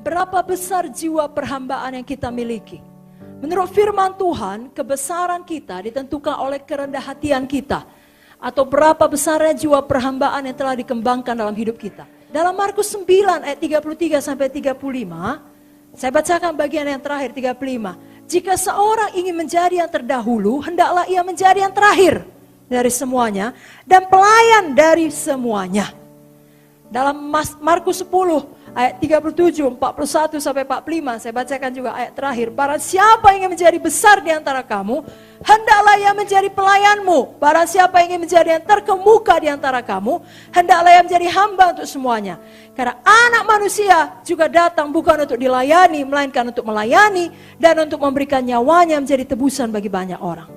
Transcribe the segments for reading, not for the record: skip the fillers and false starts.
Berapa besar jiwa perhambaan yang kita miliki? Menurut firman Tuhan, kebesaran kita ditentukan oleh kerendah hatian kita. Atau berapa besarnya jiwa perhambaan yang telah dikembangkan dalam hidup kita. Dalam Markus 9 ayat 33 sampai 35, saya bacakan bagian yang terakhir 35. Jika seorang ingin menjadi yang terdahulu, hendaklah ia menjadi yang terakhir dari semuanya dan pelayan dari semuanya. Dalam Markus 10 ayat 37, 41 sampai 45, saya bacakan juga ayat terakhir. Barang siapa ingin menjadi besar di antara kamu, hendaklah ia menjadi pelayanmu. Barang siapa ingin menjadi yang terkemuka di antara kamu, hendaklah ia menjadi hamba untuk semuanya. Karena anak manusia juga datang bukan untuk dilayani, melainkan untuk melayani dan untuk memberikan nyawanya menjadi tebusan bagi banyak orang.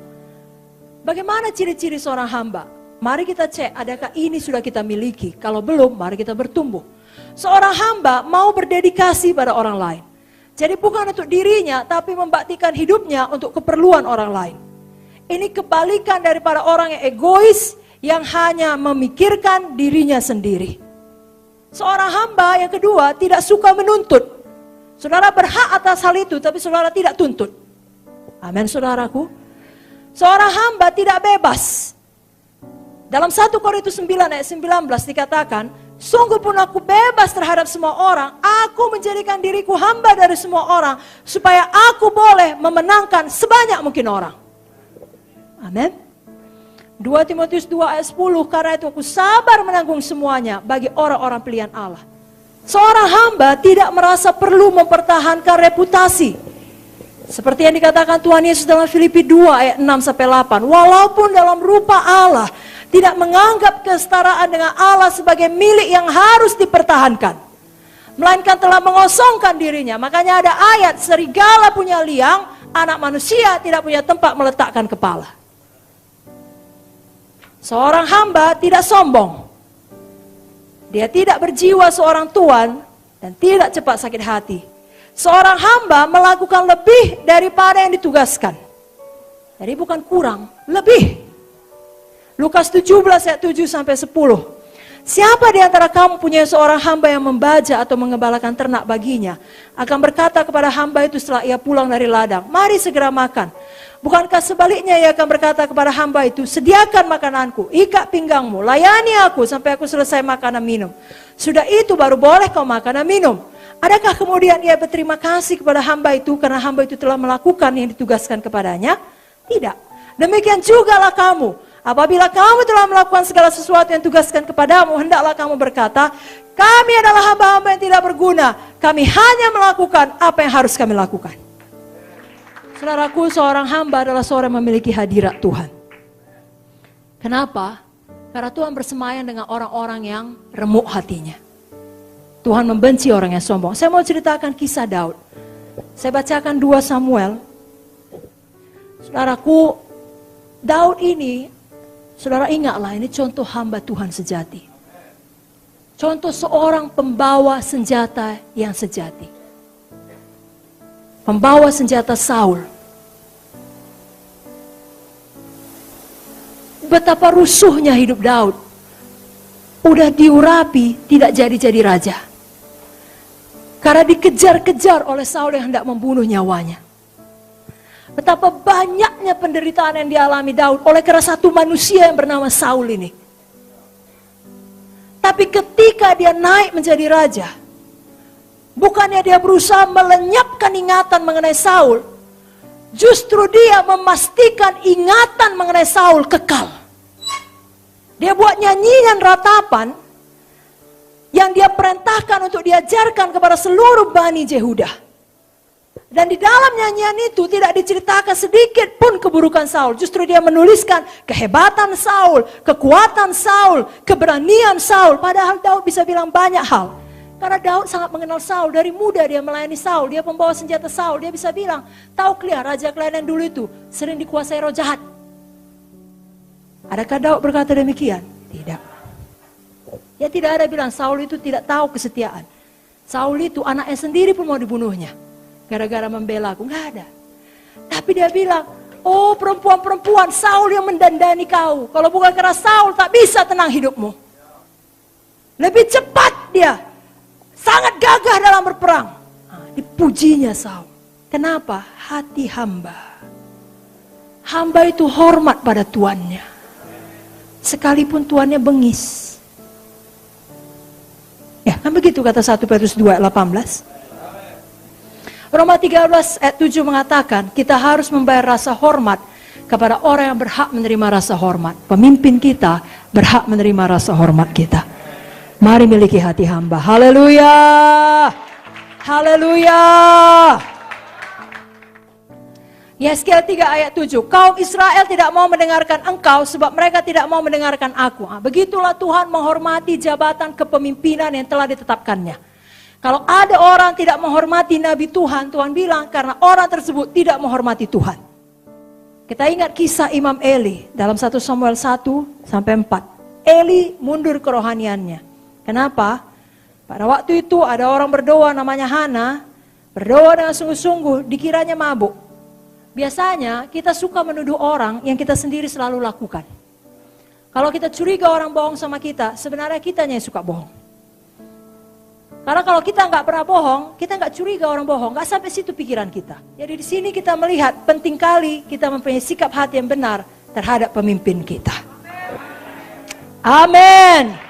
Bagaimana ciri-ciri seorang hamba? Mari kita cek, adakah ini sudah kita miliki? Kalau belum, mari kita bertumbuh. Seorang hamba mau berdedikasi pada orang lain. Jadi bukan untuk dirinya, tapi membaktikan hidupnya untuk keperluan orang lain. Ini kebalikan daripada orang yang egois, yang hanya memikirkan dirinya sendiri. Seorang hamba yang kedua tidak suka menuntut. Saudara berhak atas hal itu, tapi saudara tidak tuntut. Amin, saudaraku. Seorang hamba tidak bebas. Dalam 1 Korintus 9 ayat 19 dikatakan, sungguh pun aku bebas terhadap semua orang, aku menjadikan diriku hamba dari semua orang, supaya aku boleh memenangkan sebanyak mungkin orang. Amin. 2 Timotius 2 ayat 10, karena itu aku sabar menanggung semuanya bagi orang-orang pilihan Allah. Seorang hamba tidak merasa perlu mempertahankan reputasi. Seperti yang dikatakan Tuhan Yesus dalam Filipi 2 ayat 6-8, walaupun dalam rupa Allah, tidak menganggap kesetaraan dengan Allah sebagai milik yang harus dipertahankan, melainkan telah mengosongkan dirinya. Makanya ada ayat, serigala punya liang, anak manusia tidak punya tempat meletakkan kepala. Seorang hamba tidak sombong. Dia tidak berjiwa seorang tuan dan tidak cepat sakit hati. Seorang hamba melakukan lebih daripada yang ditugaskan. Jadi bukan kurang, lebih. Lukas 17 ayat 7-10. Siapa di antara kamu punya seorang hamba yang membaja atau mengembalakan ternak baginya, akan berkata kepada hamba itu setelah ia pulang dari ladang, mari segera makan. Bukankah sebaliknya ia akan berkata kepada hamba itu, sediakan makananku, ikat pinggangmu, layani aku sampai aku selesai makan dan minum. Sudah itu baru boleh kau makan dan minum. Adakah kemudian ia berterima kasih kepada hamba itu karena hamba itu telah melakukan yang ditugaskan kepadanya? Tidak. Demikian jugalah kamu. Apabila kamu telah melakukan segala sesuatu yang tugaskan kepadamu, hendaklah kamu berkata, kami adalah hamba-hamba yang tidak berguna. Kami hanya melakukan apa yang harus kami lakukan. Saudaraku, seorang hamba adalah seorang yang memiliki hadirat Tuhan. Kenapa? Karena Tuhan bersemayam dengan orang-orang yang remuk hatinya. Tuhan membenci orang yang sombong. Saya mau ceritakan kisah Daud. Saya bacakan 2 Samuel. Saudaraku, Daud ini, saudara ingatlah, ini contoh hamba Tuhan sejati. Contoh seorang pembawa senjata yang sejati. Pembawa senjata Saul. Betapa rusuhnya hidup Daud. Udah diurapi, tidak jadi-jadi raja. Karena dikejar-kejar oleh Saul yang hendak membunuh nyawanya. Betapa banyaknya penderitaan yang dialami Daud oleh karena satu manusia yang bernama Saul ini. Tapi ketika dia naik menjadi raja, bukannya dia berusaha melenyapkan ingatan mengenai Saul, justru dia memastikan ingatan mengenai Saul kekal. Dia buat nyanyian ratapan yang dia perintahkan untuk diajarkan kepada seluruh Bani Yehuda. Dan di dalam nyanyian itu tidak diceritakan sedikit pun keburukan Saul. Justru dia menuliskan kehebatan Saul, kekuatan Saul, keberanian Saul. Padahal Daud bisa bilang banyak hal. Karena Daud sangat mengenal Saul. Dari muda dia melayani Saul. Dia pembawa senjata Saul. Dia bisa bilang, tahu kalian raja kalian yang dulu itu sering dikuasai roh jahat. Adakah Daud berkata demikian? Tidak. Ya tidak ada bilang Saul itu tidak tahu kesetiaan. Saul itu anaknya sendiri pun mau dibunuhnya. Gara-gara membela aku, enggak ada. Tapi dia bilang, oh perempuan-perempuan, Saul yang mendandani kau. Kalau bukan karena Saul tak bisa tenang hidupmu. Lebih cepat dia, sangat gagah dalam berperang. Dipujinya Saul. Kenapa? Hati hamba. Hamba itu hormat pada tuannya. Sekalipun tuannya bengis. Ya, kan begitu kata 1 Petrus 2 ayat 18. Roma 13 ayat 7 mengatakan kita harus membayar rasa hormat kepada orang yang berhak menerima rasa hormat. Pemimpin kita berhak menerima rasa hormat kita. Mari miliki hati hamba. Haleluya. Haleluya. Yesaya 3 ayat 7. Kaum Israel tidak mau mendengarkan engkau sebab mereka tidak mau mendengarkan aku. Begitulah Tuhan menghormati jabatan kepemimpinan yang telah ditetapkannya. Kalau ada orang tidak menghormati Nabi Tuhan, Tuhan bilang karena orang tersebut tidak menghormati Tuhan. Kita ingat kisah Imam Eli dalam 1 Samuel 1 sampai 4. Eli mundur kerohaniannya. Kenapa? Pada waktu itu ada orang berdoa namanya Hana. Berdoa dengan sungguh-sungguh, dikiranya mabuk. Biasanya kita suka menuduh orang yang kita sendiri selalu lakukan. Kalau kita curiga orang bohong sama kita, sebenarnya kitanya yang suka bohong. Karena kalau kita nggak pernah bohong, kita nggak curiga orang bohong, nggak sampai situ pikiran kita. Jadi di sini kita melihat penting kali kita mempunyai sikap hati yang benar terhadap pemimpin kita. Amin.